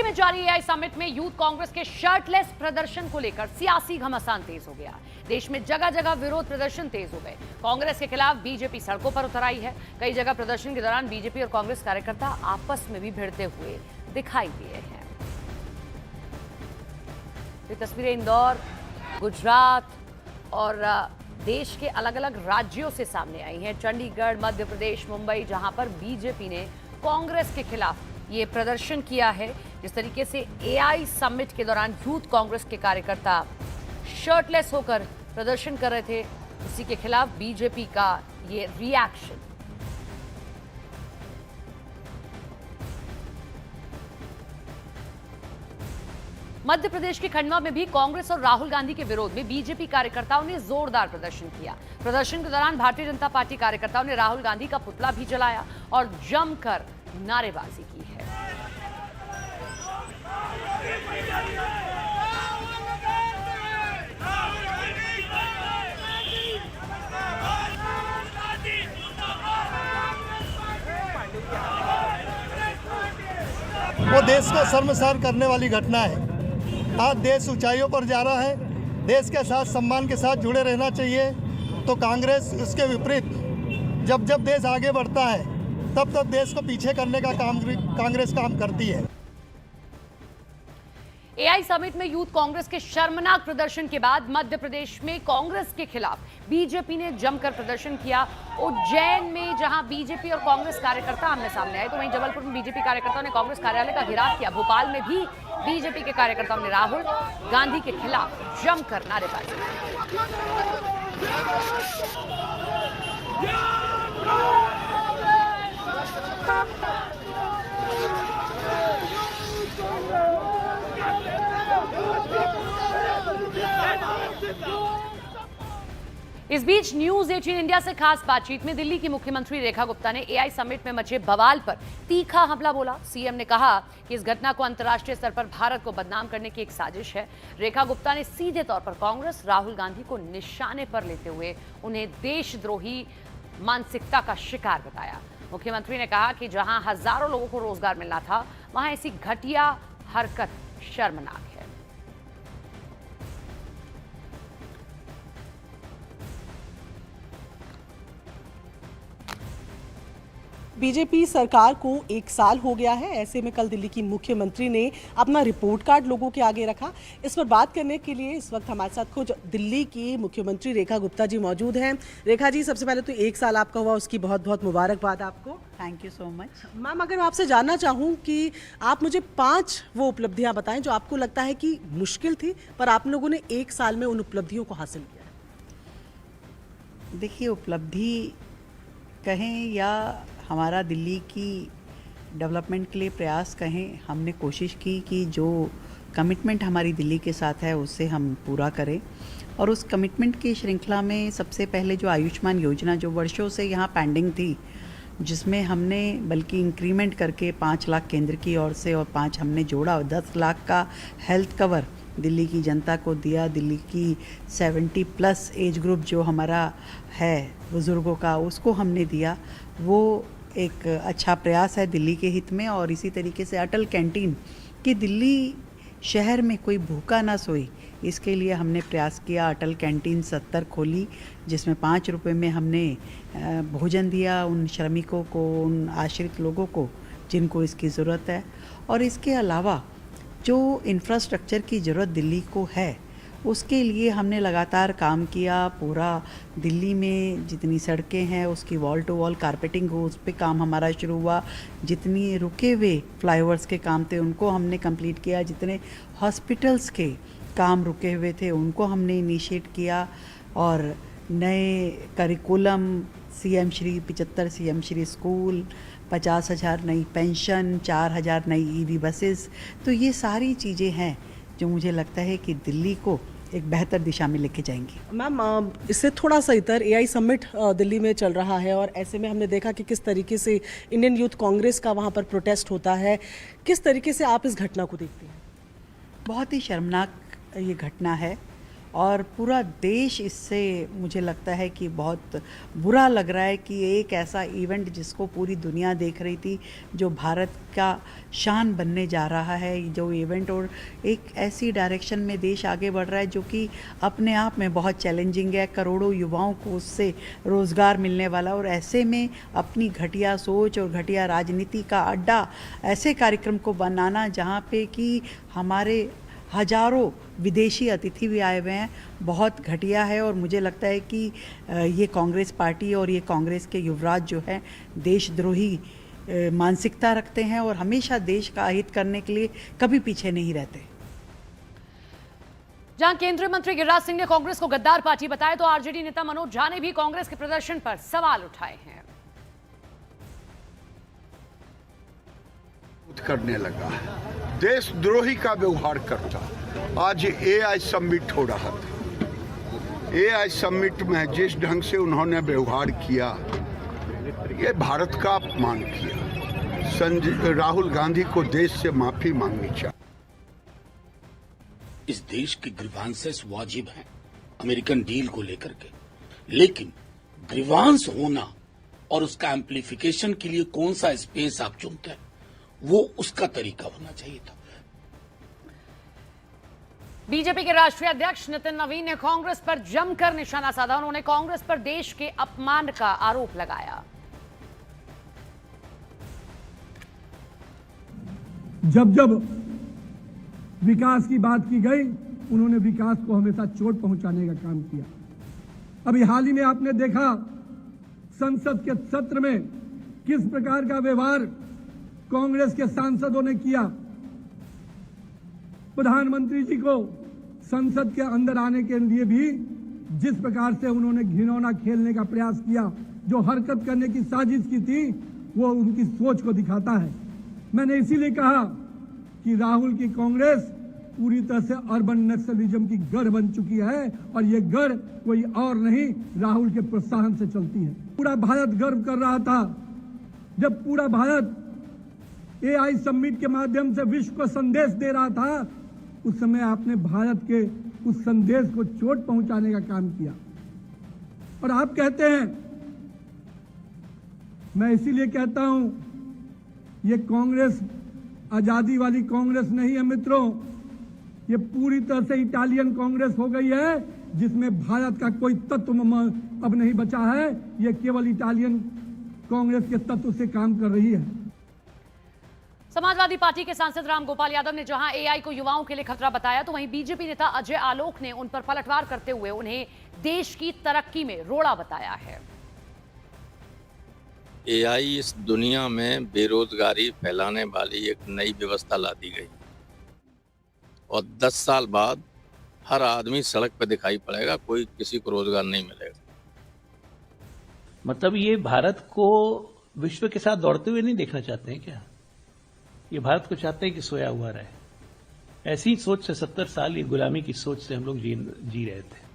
में जारी AI summit में यूथ कांग्रेस के शर्टलेस प्रदर्शन को लेकर सियासी घमासान तेज हो गया। देश में जगह जगह विरोध प्रदर्शन तेज हो गए। कांग्रेस के खिलाफ बीजेपी सड़कों पर उतर आई है। कई जगह प्रदर्शन के दौरान बीजेपी और कांग्रेस कार्यकर्ता आपस में भी भिड़ते हुए दिखाई दिए हैं। ये तस्वीरें इंदौर, गुजरात और देश के अलग अलग राज्यों से सामने आई हैं। चंडीगढ़, मध्य प्रदेश, मुंबई, जहां पर बीजेपी ने कांग्रेस के खिलाफ ये प्रदर्शन किया है। जिस तरीके से एआई समिट के दौरान यूथ कांग्रेस के कार्यकर्ता शर्टलेस होकर प्रदर्शन कर रहे थे, उसी के खिलाफ बीजेपी का ये रिएक्शन। मध्य प्रदेश के खंडवा में भी कांग्रेस और राहुल गांधी के विरोध में बीजेपी कार्यकर्ताओं ने जोरदार प्रदर्शन किया। प्रदर्शन के दौरान भारतीय जनता पार्टी कार्यकर्ताओं ने राहुल गांधी का पुतला भी जलाया और जमकर नारेबाजी की है। वो देश को शर्मसार करने वाली घटना है। आज देश ऊंचाइयों पर जा रहा है। देश के साथ सम्मान के साथ जुड़े रहना चाहिए। तो कांग्रेस इसके विपरीत जब जब देश आगे बढ़ता है तब तब देश को पीछे करने का काम कांग्रेस काम करती है। एआई समिट में यूथ कांग्रेस के शर्मनाक प्रदर्शन के बाद मध्य प्रदेश में कांग्रेस के खिलाफ बीजेपी ने जमकर प्रदर्शन किया। उज्जैन में जहां बीजेपी और कांग्रेस कार्यकर्ता आमने सामने आए, तो वहीं जबलपुर में बीजेपी कार्यकर्ताओं ने कांग्रेस कार्यालय का घेराव किया। भोपाल में भी बीजेपी के कार्यकर्ताओं ने राहुल गांधी के खिलाफ जमकर नारेबाजी इस बीच न्यूज 18 इंडिया से खास बातचीत में दिल्ली की मुख्यमंत्री रेखा गुप्ता ने एआई समिट में मचे बवाल पर तीखा हमला बोला। सीएम ने कहा कि इस घटना को अंतर्राष्ट्रीय स्तर पर भारत को बदनाम करने की एक साजिश है। रेखा गुप्ता ने सीधे तौर पर कांग्रेस, राहुल गांधी को निशाने पर लेते हुए उन्हें देशद्रोही मानसिकता का शिकार बताया। मुख्यमंत्री ने कहा कि जहां हजारों लोगों को रोजगार मिलना था, वहां ऐसी घटिया हरकत शर्मनाक है। बीजेपी सरकार को 1 साल हो गया है। ऐसे में कल दिल्ली की मुख्यमंत्री ने अपना रिपोर्ट कार्ड लोगों के आगे रखा। इस पर बात करने के लिए इस वक्त हमारे साथ खुद दिल्ली की मुख्यमंत्री रेखा गुप्ता जी मौजूद हैं। रेखा जी, सबसे पहले तो 1 साल आपका हुआ, उसकी बहुत बहुत मुबारकबाद आपको। Thank you so much. Ma'am, अगर मैं आपसे जानना चाहूँ कि आप मुझे 5 वो उपलब्धियाँ बताएं जो आपको लगता है कि मुश्किल थी पर आप लोगों ने 1 साल में उन उपलब्धियों को हासिल किया। देखिए, उपलब्धि कहें या हमारा दिल्ली की डेवलपमेंट के लिए प्रयास कहें, हमने कोशिश की कि जो कमिटमेंट हमारी दिल्ली के साथ है उससे हम पूरा करें। और उस कमिटमेंट की श्रृंखला में सबसे पहले जो आयुष्मान योजना जो वर्षों से यहाँ पेंडिंग थी, जिसमें हमने बल्कि इंक्रीमेंट करके 5 लाख केंद्र की ओर से और 5 हमने जोड़ा और 10 लाख का हेल्थ कवर दिल्ली की जनता को दिया। दिल्ली की 70+ एज ग्रुप जो हमारा है बुज़ुर्गों का, उसको हमने दिया। वो एक अच्छा प्रयास है दिल्ली के हित में। और इसी तरीके से अटल कैंटीन कि दिल्ली शहर में कोई भूखा ना सोए, इसके लिए हमने प्रयास किया। अटल कैंटीन 70 खोली, जिसमें 5 रुपए में हमने भोजन दिया उन श्रमिकों को, उन आश्रित लोगों को जिनको इसकी ज़रूरत है। और इसके अलावा जो इंफ्रास्ट्रक्चर की ज़रूरत दिल्ली को है, उसके लिए हमने लगातार काम किया। पूरा दिल्ली में जितनी सड़कें हैं उसकी वॉल टू वॉल कारपेटिंग हो, उस पर काम हमारा शुरू हुआ। जितनी रुके हुए फ्लाईओवर्स के काम थे उनको हमने कंप्लीट किया। जितने हॉस्पिटल्स के काम रुके हुए थे उनको हमने इनिशिएट किया। और नए curriculum, CM Shri 75 CM Shri school, 50,000 नई पेंशन, 4,000 नई ईवी बसेस। तो ये सारी चीज़ें हैं जो मुझे लगता है कि दिल्ली को एक बेहतर दिशा में लेके जाएंगी। मैम, इससे थोड़ा सा इतर एआई समिट दिल्ली में चल रहा है और ऐसे में हमने देखा कि किस तरीके से इंडियन यूथ कांग्रेस का वहाँ पर प्रोटेस्ट होता है। किस तरीके से आप इस घटना को देखते हैं? बहुत ही शर्मनाक ये घटना है। और पूरा देश इससे मुझे लगता है कि बहुत बुरा लग रहा है कि एक ऐसा इवेंट जिसको पूरी दुनिया देख रही थी, जो भारत का शान बनने जा रहा है, जो इवेंट और एक ऐसी डायरेक्शन में देश आगे बढ़ रहा है जो कि अपने आप में बहुत चैलेंजिंग है। करोड़ों युवाओं को उससे रोज़गार मिलने वाला, और ऐसे में अपनी घटिया सोच और घटिया राजनीति का अड्डा ऐसे कार्यक्रम को बनाना जहाँ पे कि हमारे हजारों विदेशी अतिथि भी आए हुए हैं, बहुत घटिया है। और मुझे लगता है कि ये कांग्रेस पार्टी और ये कांग्रेस के युवराज जो है देशद्रोही मानसिकता रखते हैं और हमेशा देश का हित करने के लिए कभी पीछे नहीं रहते। जहां केंद्रीय मंत्री गिरिराज सिंह ने कांग्रेस को गद्दार पार्टी बताया, तो आरजेडी नेता मनोज झा ने भी कांग्रेस के प्रदर्शन पर सवाल उठाए हैं। करने लगा, देशद्रोही का व्यवहार करता। आज एआई समिट हो रहा था, एआई समिट में जिस ढंग से उन्होंने व्यवहार किया, ये भारत का अपमान किया। राहुल गांधी को देश से माफी मांगनी चाहिए। इस देश के ग्रीवांसेस वाजिब हैं अमेरिकन डील को लेकर के, लेकिन ग्रीवांस होना और उसका एम्प्लीफिकेशन के लिए कौन सा स्पेस आप चुनते हैं, वो उसका तरीका होना चाहिए था। बीजेपी के राष्ट्रीय अध्यक्ष नितिन नवीन ने कांग्रेस पर जमकर निशाना साधा। उन्होंने कांग्रेस पर देश के अपमान का आरोप लगाया। जब जब विकास की बात की गई, उन्होंने विकास को हमेशा चोट पहुंचाने का काम किया। अभी हाल ही में आपने देखा संसद के सत्र में किस प्रकार का व्यवहार कांग्रेस के सांसदों ने किया। प्रधानमंत्री जी को संसद के अंदर आने के लिए भी जिस प्रकार से उन्होंने घिनौना खेलने का प्रयास किया, जो हरकत करने की साजिश की थी, वो उनकी सोच को दिखाता है। मैंने इसीलिए कहा कि राहुल की कांग्रेस पूरी तरह से अर्बन नक्सलिज्म की गढ़ बन चुकी है, और ये गढ़ कोई और नहीं, राहुल के प्रोत्साहन से चलती है। पूरा भारत गर्व कर रहा था जब पूरा भारत एआई समिट के माध्यम से विश्व को संदेश दे रहा था। उस समय आपने भारत के उस संदेश को चोट पहुंचाने का काम किया। और आप कहते हैं, मैं इसीलिए कहता हूं, ये कांग्रेस आजादी वाली कांग्रेस नहीं है मित्रों, ये पूरी तरह से इटालियन कांग्रेस हो गई है, जिसमें भारत का कोई तत्व अब नहीं बचा है। ये केवल इटालियन कांग्रेस के तत्व से काम कर रही है। समाजवादी पार्टी के सांसद रामगोपाल यादव ने जहां एआई को युवाओं के लिए खतरा बताया, तो वहीं बीजेपी नेता अजय आलोक ने उन पर पलटवार करते हुए उन्हें देश की तरक्की में रोड़ा बताया है। एआई इस दुनिया में बेरोजगारी फैलाने वाली एक नई व्यवस्था ला दी गई, और 10 साल बाद हर आदमी सड़क पर दिखाई पड़ेगा, कोई किसी को रोजगार नहीं मिलेगा। मतलब ये भारत को विश्व के साथ दौड़ते हुए नहीं देखना चाहते हैं क्या? ये भारत को चाहते हैं कि सोया हुआ रहे। ऐसी सोच से 70 साल ये गुलामी की सोच से हम लोग जी रहे थे।